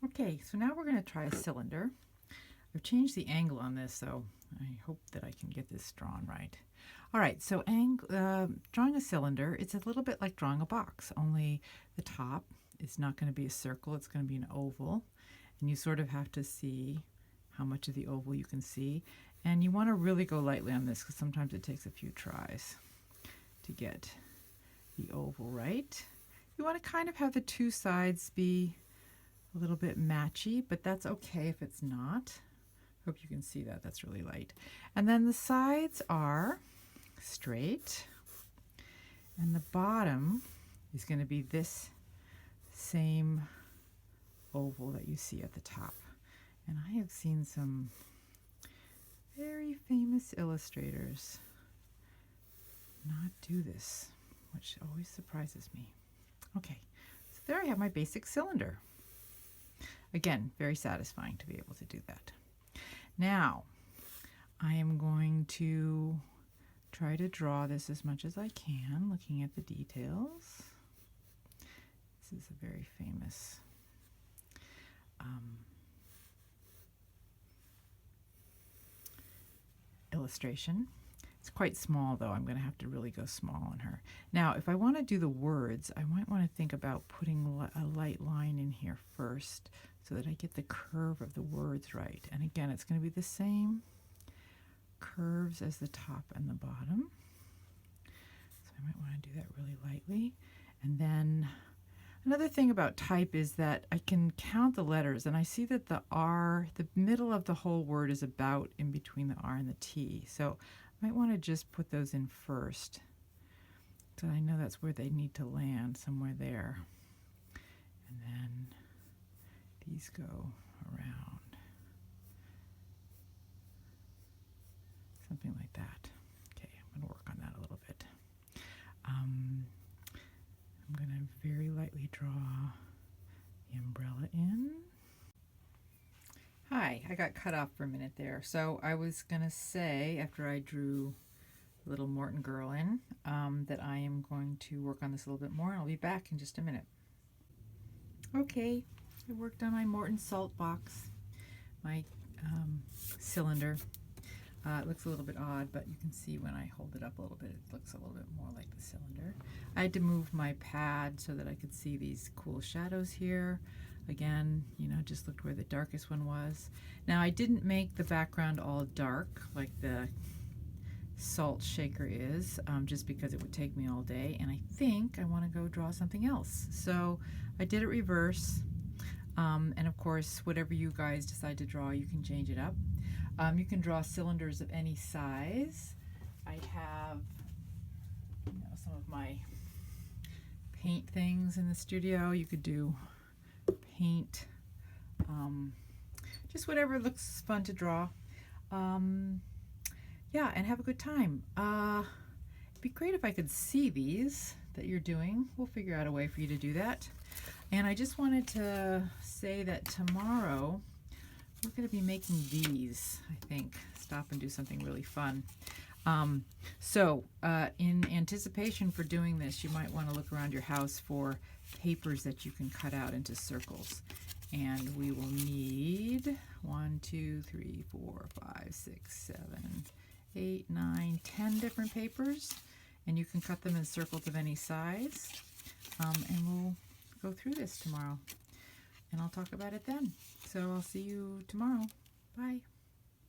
Okay, so now we're going to try a cylinder. I've changed the angle on this, so I hope that I can get this drawn right. All right, so drawing a cylinder, it's a little bit like drawing a box, only the top is not going to be a circle, it's going to be an oval. And you sort of have to see how much of the oval you can see. And you want to really go lightly on this because sometimes it takes a few tries to get the oval right. You want to kind of have the two sides be a little bit matchy, but that's okay if it's not. Hope you can see that. That's really light. And then the sides are straight, and the bottom is going to be this same oval that you see at the top. And I have seen some very famous illustrators not do this, which always surprises me. Okay, so there I have my basic cylinder. Again, very satisfying to be able to do that. Now, I am going to try to draw this as much as I can, looking at the details. This is a very famous illustration. It's quite small though. I'm going to have to really go small on her. Now, if I want to do the words, I might want to think about putting a light line in here first so that I get the curve of the words right. And again, it's going to be the same curves as the top and the bottom. So I might want to do that really lightly. And then another thing about type is that I can count the letters, and I see that the R, the middle of the whole word is about in between the R and the T. So I might want to just put those in first, so I know that's where they need to land, somewhere there. And then these go around. Something like that. Okay, I'm going to work on that a little bit. I'm going to very lightly draw the umbrella in. Hi, I got cut off for a minute there. So I was going to say, after I drew little Morton girl in, that I am going to work on this a little bit more, and I'll be back in just a minute. Okay, I worked on my Morton salt box, my cylinder. It looks a little bit odd, but you can see when I hold it up a little bit, it looks a little bit more like the cylinder. I had to move my pad so that I could see these cool shadows here. Again, you know, just looked where the darkest one was. Now, I didn't make the background all dark like the salt shaker is, just because it would take me all day, and I think I want to go draw something else. So I did it reverse, and of course, whatever you guys decide to draw, you can change it up. You can draw cylinders of any size. I have, you know, some of my paint things in the studio. You could do paint, just whatever looks fun to draw. Yeah, and have a good time. It'd be great if I could see these that you're doing. We'll figure out a way for you to do that. And I just wanted to say that tomorrow we're going to be making these, I think. Stop and do something really fun. In anticipation for doing this, you might want to look around your house for papers that you can cut out into circles. And we will need 1, 2, 3, 4, 5, 6, 7, 8, 9, 10 different papers. And you can cut them in circles of any size. And we'll go through this tomorrow. And I'll talk about it then. So I'll see you tomorrow. Bye.